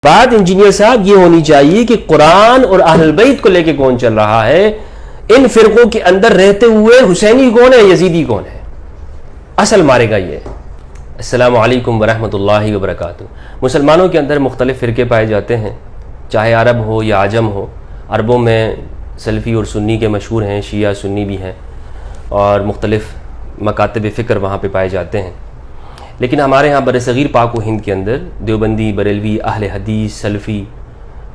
بات انجینئر صاحب یہ ہونی چاہیے کہ قرآن اور اہل بیت کو لے کے کون چل رہا ہے، ان فرقوں کے اندر رہتے ہوئے حسینی کون ہے، یزیدی کون ہے، اصل مارے گا یہ۔ السلام علیکم ورحمۃ اللہ وبرکاتہ۔ مسلمانوں کے اندر مختلف فرقے پائے جاتے ہیں، چاہے عرب ہو یا عجم ہو۔ عربوں میں سلفی اور سنی کے مشہور ہیں، شیعہ سنی بھی ہیں، اور مختلف مکاتب فکر وہاں پہ پائے جاتے ہیں۔ لیکن ہمارے ہاں برصغیر پاک و ہند کے اندر دیوبندی، بریلوی، اہل حدیث، سلفی،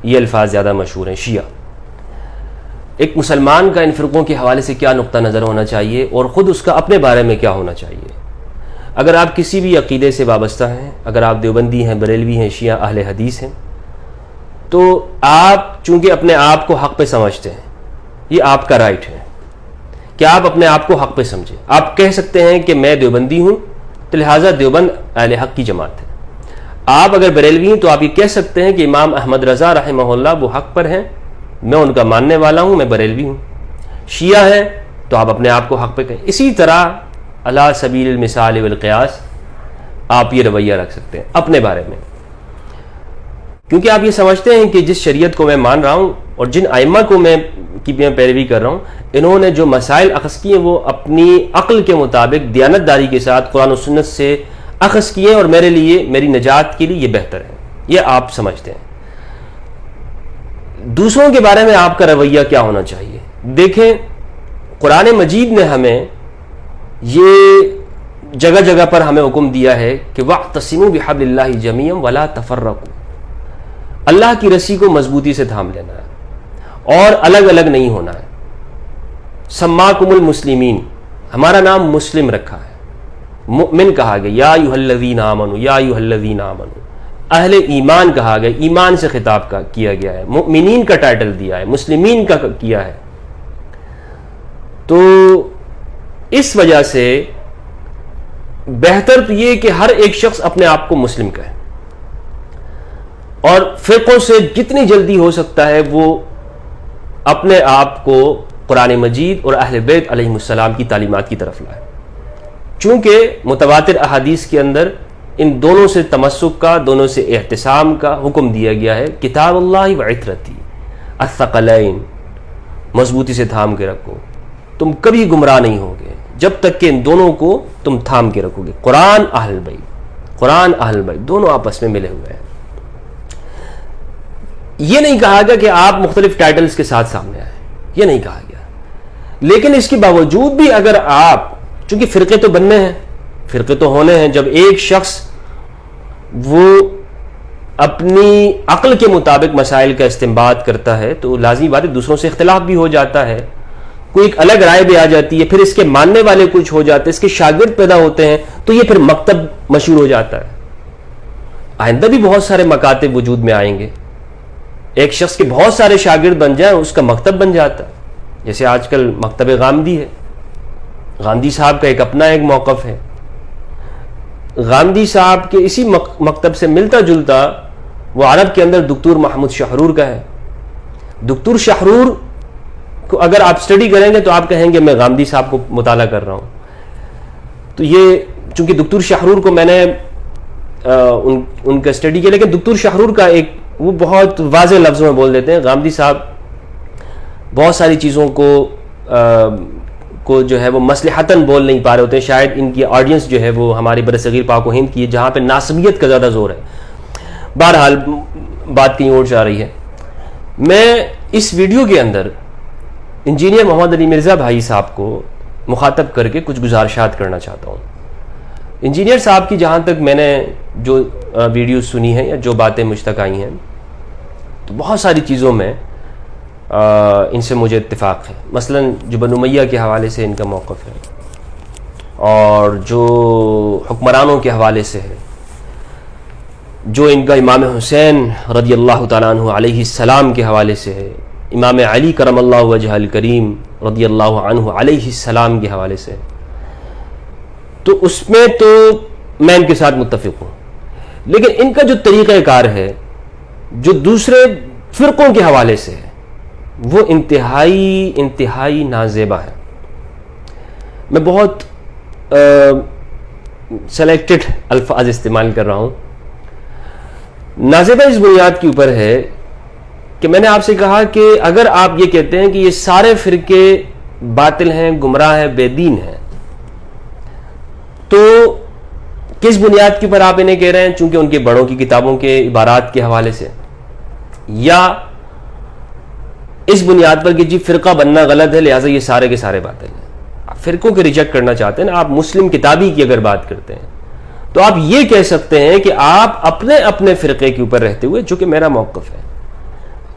یہ الفاظ زیادہ مشہور ہیں۔ شیعہ، ایک مسلمان کا ان فرقوں کے حوالے سے کیا نقطہ نظر ہونا چاہیے اور خود اس کا اپنے بارے میں کیا ہونا چاہیے؟ اگر آپ کسی بھی عقیدے سے وابستہ ہیں، اگر آپ دیوبندی ہیں، بریلوی ہیں، شیعہ، اہل حدیث ہیں، تو آپ چونکہ اپنے آپ کو حق پہ سمجھتے ہیں، یہ آپ کا رائٹ ہے کہ آپ اپنے آپ کو حق پہ سمجھیں۔ آپ کہہ سکتے ہیں کہ میں دیوبندی ہوں تو لہٰذا دیوبند اہل حق کی جماعت ہے۔ آپ اگر بریلوی ہیں تو آپ یہ کہہ سکتے ہیں کہ امام احمد رضا رحمہ اللہ وہ حق پر ہیں، میں ان کا ماننے والا ہوں، میں بریلوی ہوں۔ شیعہ ہیں تو آپ اپنے آپ کو حق پہ کہیں۔ اسی طرح علی سبیل المثال والقیاس آپ یہ رویہ رکھ سکتے ہیں اپنے بارے میں، کیونکہ آپ یہ سمجھتے ہیں کہ جس شریعت کو میں مان رہا ہوں اور جن ائمہ کو میں پیروی کر رہا ہوں، انہوں نے جو مسائل اخذ کیے وہ اپنی عقل کے مطابق دیانتداری کے ساتھ قرآن و سنت سے اخذ کیے، اور میرے لیے، میری نجات کے لیے یہ بہتر ہے، یہ آپ سمجھتے ہیں۔ دوسروں کے بارے میں آپ کا رویہ کیا ہونا چاہیے؟ دیکھیں، قرآن مجید نے ہمیں یہ جگہ جگہ پر ہمیں حکم دیا ہے کہ وَاعْتَصِمُوا بِحَبْلِ اللَّهِ جَمِيعًا وَلَا تَفَرَّقُوا، اللہ کی رسی کو مضبوطی سے تھام لینا ہے اور الگ الگ نہیں ہونا ہے۔ سماکم المسلمین، ہمارا نام مسلم رکھا ہے، مؤمن کہا گیا، یا ایھا الذین آمنوا، یا ایھا الذین آمنوا، اہل ایمان کہا گیا، ایمان سے خطاب کیا گیا ہے، مؤمنین کا ٹائٹل دیا ہے، مسلمین کا کیا ہے۔ تو اس وجہ سے بہتر تو یہ کہ ہر ایک شخص اپنے آپ کو مسلم کہے، اور فرقوں سے جتنی جلدی ہو سکتا ہے وہ اپنے آپ کو قرآن مجید اور اہل بیت علیہم السلام کی تعلیمات کی طرف لائے، چونکہ متواتر احادیث کے اندر ان دونوں سے تمسک کا، دونوں سے احتسام کا حکم دیا گیا ہے۔ کتاب اللہ و عترتی الثقلین، مضبوطی سے تھام کے رکھو، تم کبھی گمراہ نہیں ہوگے جب تک کہ ان دونوں کو تم تھام کے رکھو گے۔ قرآن اہل بیت، قرآن اہل بیت دونوں آپس میں ملے ہوئے ہیں۔ یہ نہیں کہا گیا کہ آپ مختلف ٹائٹلز کے ساتھ سامنے آئے، یہ نہیں کہا گیا، لیکن اس کے باوجود بھی اگر آپ، چونکہ فرقے تو بننے ہیں، فرقے تو ہونے ہیں، جب ایک شخص وہ اپنی عقل کے مطابق مسائل کا استنباط کرتا ہے تو لازمی بات ہے دوسروں سے اختلاف بھی ہو جاتا ہے، کوئی ایک الگ رائے بھی آ جاتی ہے، پھر اس کے ماننے والے کچھ ہو جاتے ہیں، اس کے شاگرد پیدا ہوتے ہیں، تو یہ پھر مکتب مشہور ہو جاتا ہے۔ آئندہ بھی بہت سارے مکاتب وجود میں آئیں گے، ایک شخص کے بہت سارے شاگرد بن جائیں، اس کا مکتب بن جاتا ہے۔ جیسے آج کل مکتب غامدی ہے، غامدی صاحب کا ایک اپنا ایک موقف ہے۔ غامدی صاحب کے اسی مکتب سے ملتا جلتا وہ عرب کے اندر دکتور محمود شاہرور کا ہے۔ دکتور شاہرور کو اگر آپ اسٹڈی کریں گے تو آپ کہیں گے میں غامدی صاحب کو مطالعہ کر رہا ہوں۔ تو یہ چونکہ دکتور شاہرور کو میں نے ان کا اسٹڈی کیا، لیکن دکتور شاہرور کا ایک وہ بہت واضح لفظوں میں بول دیتے ہیں، غامدی صاحب بہت ساری چیزوں کو جو ہے وہ مصلحتاً بول نہیں پا رہے ہوتے ہیں، شاید ان کی آڈینس جو ہے وہ ہماری برصغیر پاک و ہند کی ہے جہاں پہ ناسبیت کا زیادہ زور ہے۔ بہرحال بات کہیں اور جا رہی ہے۔ میں اس ویڈیو کے اندر انجینئر محمد علی مرزا بھائی صاحب کو مخاطب کر کے کچھ گزارشات کرنا چاہتا ہوں۔ انجینئر صاحب کی جہاں تک میں نے جو ویڈیوز سنی ہیں یا جو باتیں مجھ تک آئی ہیں، تو بہت ساری چیزوں میں ان سے مجھے اتفاق ہے۔ مثلا جو بنو امیہ کے حوالے سے ان کا موقف ہے، اور جو حکمرانوں کے حوالے سے ہے، جو ان کا امام حسین رضی اللہ تعالیٰ عنہ علیہ السلام کے حوالے سے ہے، امام علی کرم اللہ وجہ الکریم رضی اللہ عنہ علیہ السلام کے حوالے سے، تو اس میں تو میں ان کے ساتھ متفق ہوں، لیکن ان کا جو طریقہ کار ہے جو دوسرے فرقوں کے حوالے سے ہے وہ انتہائی نازیبا ہے۔ میں بہت سلیکٹڈ الفاظ استعمال کر رہا ہوں۔ نازیبہ اس بنیاد کے اوپر ہے کہ میں نے آپ سے کہا کہ اگر آپ یہ کہتے ہیں کہ یہ سارے فرقے باطل ہیں، گمراہ ہیں، بے دین ہیں، تو کس بنیاد کے اوپر آپ انہیں کہہ رہے ہیں؟ چونکہ ان کے بڑوں کی کتابوں کے عبارات کے حوالے سے، یا اس بنیاد پر کہ جی فرقہ بننا غلط ہے لہٰذا یہ سارے کے سارے باطل ہیں؟ آپ فرقوں کو ریجیکٹ کرنا چاہتے ہیں نا. آپ مسلم کتابی کی اگر بات کرتے ہیں تو آپ یہ کہہ سکتے ہیں کہ آپ اپنے اپنے فرقے کے اوپر رہتے ہوئے، جو کہ میرا موقف ہے،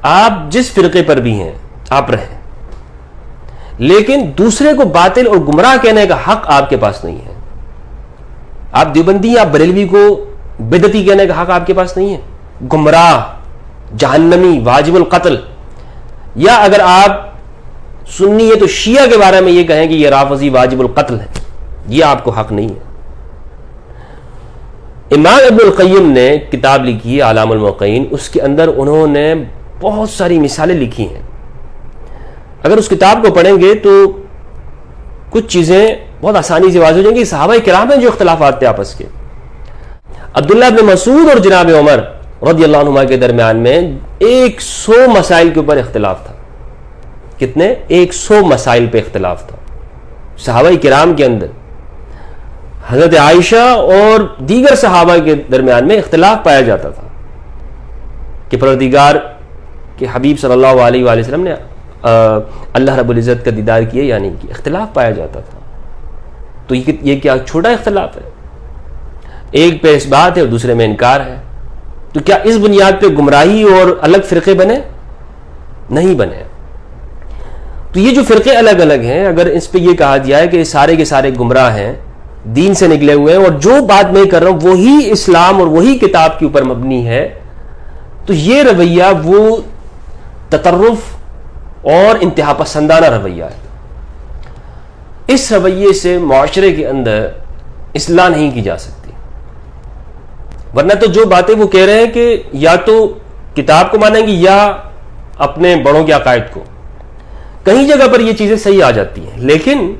آپ جس فرقے پر بھی ہیں آپ رہیں، لیکن دوسرے کو باطل اور گمراہ کہنے کا حق آپ کے پاس نہیں ہے. آپ دیوبندی، آپ بریلوی کو بدعتی کہنے کا حق آپ کے پاس نہیں ہے، گمراہ، جہنمی، واجب القتل. یا اگر آپ سنی ہے تو شیعہ کے بارے میں یہ کہیں کہ یہ رافضی واجب القتل ہے، یہ آپ کو حق نہیں ہے. امام ابن القیم نے کتاب لکھی ہے اعلام الموقعین، اس کے اندر انہوں نے بہت ساری مثالیں لکھی ہیں. اگر اس کتاب کو پڑھیں گے تو کچھ چیزیں بہت آسانی سے واضح ہو جائیں گی. صحابہ کرام میں جو اختلافات تھے آپس کے، عبداللہ بن مسعود اور جناب عمر رضی اللہ عنہما کے درمیان میں 100 مسائل کے اوپر اختلاف تھا. کتنے؟ 100 مسائل پہ اختلاف تھا صحابہ کرام کے اندر. حضرت عائشہ اور دیگر صحابہ کے درمیان میں اختلاف پایا جاتا تھا کہ پروردگار کے حبیب صلی اللہ علیہ وآلہ وسلم نے اللہ رب العزت کا دیدار کیا یا نہیں کیا. اختلاف پایا جاتا تھا. تو یہ کیا چھوٹا اختلاف ہے؟ ایک پہ اس بات ہے اور دوسرے میں انکار ہے. تو کیا اس بنیاد پہ گمراہی اور الگ فرقے بنے؟ نہیں بنے. تو یہ جو فرقے الگ الگ ہیں، اگر اس پہ یہ کہا جائے کہ سارے کے سارے گمراہ ہیں، دین سے نکلے ہوئے ہیں، اور جو بات میں کر رہا ہوں وہی اسلام اور وہی کتاب کے اوپر مبنی ہے، تو یہ رویہ وہ تطرف اور انتہا پسندانہ رویہ ہے. اس رویے سے معاشرے کے اندر اصلاح نہیں کی جا سکتی. ورنہ تو جو باتیں وہ کہہ رہے ہیں کہ یا تو کتاب کو مانیں گے یا اپنے بڑوں کے عقائد کو، کہیں جگہ پر یہ چیزیں صحیح آ جاتی ہیں. لیکن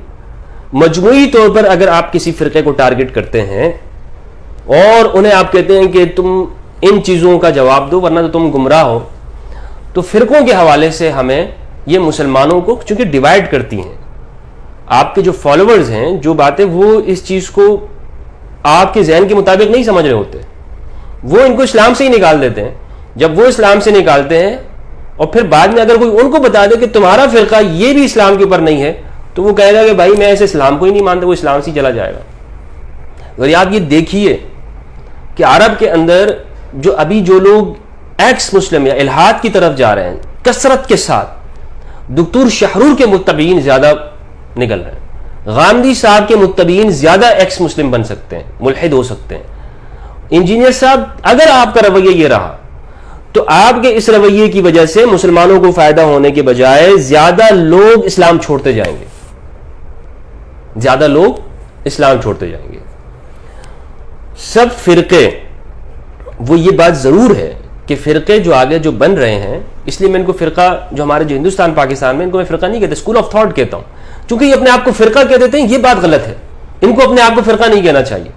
مجموعی طور پر اگر آپ کسی فرقے کو ٹارگٹ کرتے ہیں اور انہیں آپ کہتے ہیں کہ تم ان چیزوں کا جواب دو ورنہ تو تم گمراہ ہو، تو فرقوں کے حوالے سے ہمیں یہ مسلمانوں کو چونکہ ڈیوائیڈ کرتی ہیں. آپ کے جو فالوورز ہیں، جو باتیں وہ اس چیز کو آپ کے ذہن کے مطابق نہیں سمجھ رہے ہوتے، وہ ان کو اسلام سے ہی نکال دیتے ہیں. جب وہ اسلام سے نکالتے ہیں اور پھر بعد میں اگر کوئی ان کو بتا دے کہ تمہارا فرقہ یہ بھی اسلام کے اوپر نہیں ہے، تو وہ کہے گا کہ بھائی میں ایسے اسلام کو ہی نہیں مانتا، وہ اسلام سے چلا جائے گا. اگر آپ یہ دیکھیے کہ عرب کے اندر جو ابھی جو لوگ ایکس مسلم یا الحاد کی طرف جا رہے ہیں کثرت کے ساتھ، دکتور شحرور کے متبعین زیادہ نکل رہے ہیں، غامدی صاحب کے متبعین زیادہ ایکس مسلم بن سکتے ہیں، ملحد ہو سکتے ہیں. انجینئر صاحب اگر آپ کا رویہ یہ رہا تو آپ کے اس رویے کی وجہ سے مسلمانوں کو فائدہ ہونے کے بجائے زیادہ لوگ اسلام چھوڑتے جائیں گے، زیادہ لوگ اسلام چھوڑتے جائیں گے. سب فرقے، وہ یہ بات ضرور ہے کہ فرقے جو آگے جو بن رہے ہیں، اس لیے میں ان کو فرقہ، جو ہمارے جو ہندوستان پاکستان میں، ان کو میں فرقہ نہیں کہتا، اسکول آف تھاٹ کہتا ہوں، چونکہ یہ اپنے آپ کو فرقہ کہہ دیتے ہیں. یہ بات غلط ہے. ان کو اپنے آپ کو فرقہ نہیں کہنا چاہیے.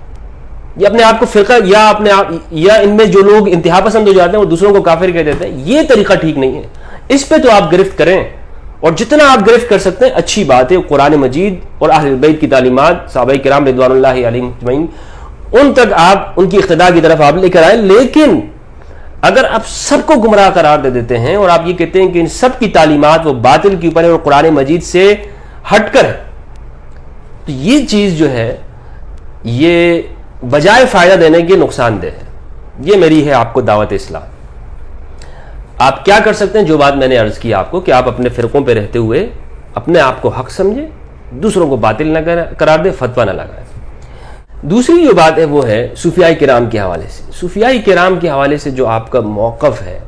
یہ اپنے آپ کو فرقہ یا اپنے آپ، یا ان میں جو لوگ انتہا پسند ہو جاتے ہیں وہ دوسروں کو کافر کہہ دیتے ہیں، یہ طریقہ ٹھیک نہیں ہے. اس پہ تو آپ گرفت کریں، اور جتنا آپ گرفت کر سکتے ہیں اچھی بات ہے. قرآن مجید اور اہل بیت کی تعلیمات، صحابہ کرام رضوان اللہ علیہم اجمعین، ان تک آپ ان کی اقتداء کی طرف آپ لے کر آئیں. لیکن اگر آپ سب کو گمراہ قرار دے دیتے ہیں اور آپ یہ کہتے ہیں کہ ان سب کی تعلیمات وہ باطل کے اوپر ہے اور قرآن مجید سے ہٹ کر، تو یہ چیز جو ہے یہ بجائے فائدہ دینے کے نقصان دہ ہے. یہ میری ہے آپ کو دعوت اصلاح. آپ کیا کر سکتے ہیں؟ جو بات میں نے عرض کی آپ کو کہ آپ اپنے فرقوں پہ رہتے ہوئے اپنے آپ کو حق سمجھیں، دوسروں کو باطل نہ قرار دے، فتویٰ نہ لگائے. دوسری جو بات ہے وہ ہے صوفیاء کرام کے حوالے سے. صوفیاء کرام کے حوالے سے جو آپ کا موقف ہے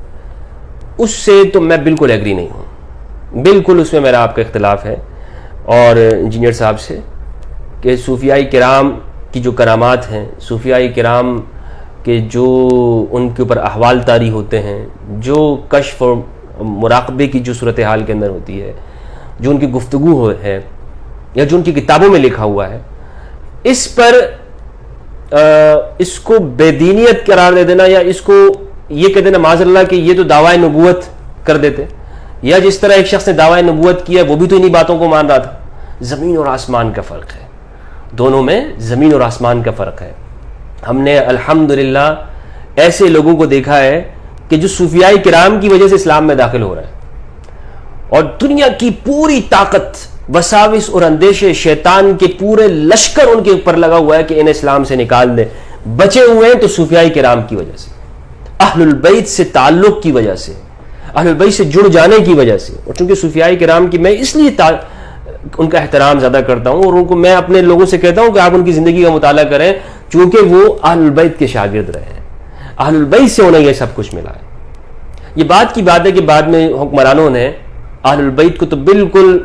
اس سے تو میں بالکل ایگری نہیں ہوں. بالکل اس میں میرا آپ کا اختلاف ہے اور انجینئر صاحب سے، کہ صوفیاء کرام کی جو کرامات ہیں، صوفیاء کرام کے جو ان کے اوپر احوال طاری ہوتے ہیں، جو کشف اور مراقبے کی جو صورتحال کے اندر ہوتی ہے، جو ان کی گفتگو ہے یا جو ان کی کتابوں میں لکھا ہوا ہے، اس پر اس کو بے دینیت قرار دے دینا یا اس کو یہ کہتے ہیں معاذ اللہ کہ یہ تو دعویٰ نبوت کر دیتے, یا جس طرح ایک شخص نے دعویٰ نبوت کیا وہ بھی تو انہی باتوں کو مان رہا تھا. زمین اور آسمان کا فرق ہے, دونوں میں زمین اور آسمان کا فرق ہے. ہم نے الحمدللہ ایسے لوگوں کو دیکھا ہے کہ جو صوفیاء کرام کی وجہ سے اسلام میں داخل ہو رہے ہیں, اور دنیا کی پوری طاقت, وساوس اور اندیشے, شیطان کے پورے لشکر ان کے اوپر لگا ہوا ہے کہ انہیں اسلام سے نکال دے. بچے ہوئے ہیں تو صوفیاء کرام کی وجہ سے, اہل البیت سے تعلق کی وجہ سے, اہل البیت سے جڑ جانے کی وجہ سے. اور چونکہ صوفیاء کرام کی میں اس لیے ان کا احترام زیادہ کرتا ہوں, اور ان کو میں اپنے لوگوں سے کہتا ہوں کہ آپ ان کی زندگی کا مطالعہ کریں, چونکہ وہ اہل البیت کے شاگرد رہے ہیں, اہل البیت سے انہیں یہ سب کچھ ملا ہے. یہ بات کی بات ہے کہ بعد میں حکمرانوں نے اہل البیت کو تو بالکل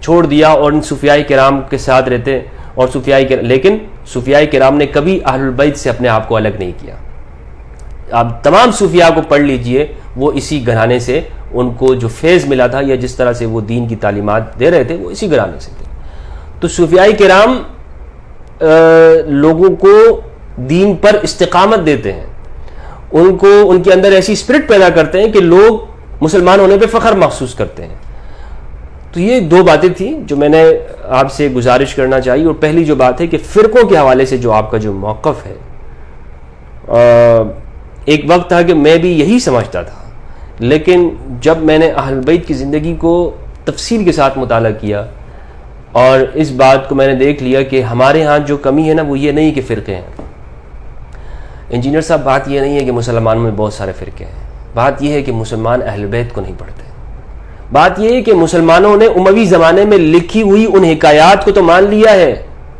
چھوڑ دیا اور ان صوفیاء کرام کے ساتھ رہتے, اور لیکن صوفیاء کرام نے کبھی اہل البیت سے اپنے آپ کو الگ نہیں کیا. آپ تمام صوفیاء کو پڑھ لیجئے, وہ اسی گھرانے سے ان کو جو فیض ملا تھا یا جس طرح سے وہ دین کی تعلیمات دے رہے تھے وہ اسی گھرانے سے تھے. تو صوفیاء کرام لوگوں کو دین پر استقامت دیتے ہیں, ان کو ان کے اندر ایسی اسپرٹ پیدا کرتے ہیں کہ لوگ مسلمان ہونے پہ فخر محسوس کرتے ہیں. تو یہ دو باتیں تھیں جو میں نے آپ سے گزارش کرنا چاہیے. اور پہلی جو بات ہے کہ فرقوں کے حوالے سے جو آپ کا جو موقف ہے, ایک وقت تھا کہ میں بھی یہی سمجھتا تھا, لیکن جب میں نے اہل بیت کی زندگی کو تفصیل کے ساتھ مطالعہ کیا اور اس بات کو میں نے دیکھ لیا کہ ہمارے ہاں جو کمی ہے نا وہ یہ نہیں کہ فرقے ہیں. انجینئر صاحب, بات یہ نہیں ہے کہ مسلمانوں میں بہت سارے فرقے ہیں, بات یہ ہے کہ مسلمان اہل بیت کو نہیں پڑھتے. بات یہ ہے کہ مسلمانوں نے اموی زمانے میں لکھی ہوئی ان حکایات کو تو مان لیا ہے,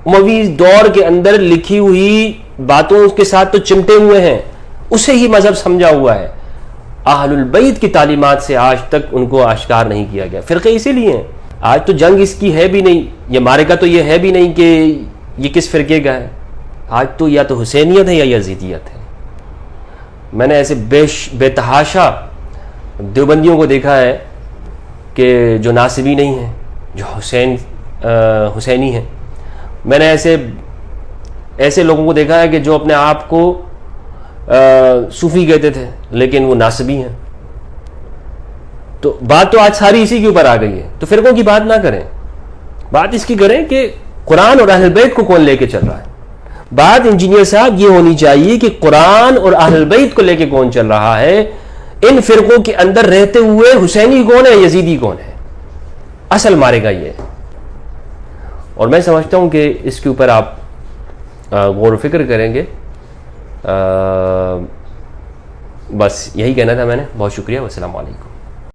اموی دور کے اندر لکھی ہوئی باتوں کے ساتھ تو چمٹے ہوئے ہیں, اسے ہی مذہب سمجھا ہوا ہے. اہل البیت کی تعلیمات سے آج تک ان کو آشکار نہیں کیا گیا. فرقے اسی لیے ہیں. آج تو جنگ اس کی ہے بھی نہیں, یہ معرکہ تو یہ ہے بھی نہیں کہ یہ کس فرقے کا ہے. آج تو یا تو حسینیت ہے یا یزیدیت ہے. میں نے ایسے بے تحاشا دیوبندیوں کو دیکھا ہے کہ جو ناصبی نہیں ہیں, جو حسینی ہیں. میں نے ایسے لوگوں کو دیکھا ہے کہ جو اپنے آپ کو صوفی کہتے تھے لیکن وہ ناصبی ہیں. تو بات تو آج ساری اسی کے اوپر آ گئی ہے. تو فرقوں کی بات نہ کریں, بات اس کی کریں کہ قرآن اور اہل بیت کو کون لے کے چل رہا ہے. بات انجینئر صاحب یہ ہونی چاہیے کہ قرآن اور اہل بیت کو لے کے کون چل رہا ہے. ان فرقوں کے اندر رہتے ہوئے حسینی کون ہے, یزیدی کون ہے, اصل مارے گا یہ. اور میں سمجھتا ہوں کہ اس کے اوپر آپ غور و فکر کریں گے. بس یہی کہنا تھا میں نے. بہت شکریہ. والسلام علیکم.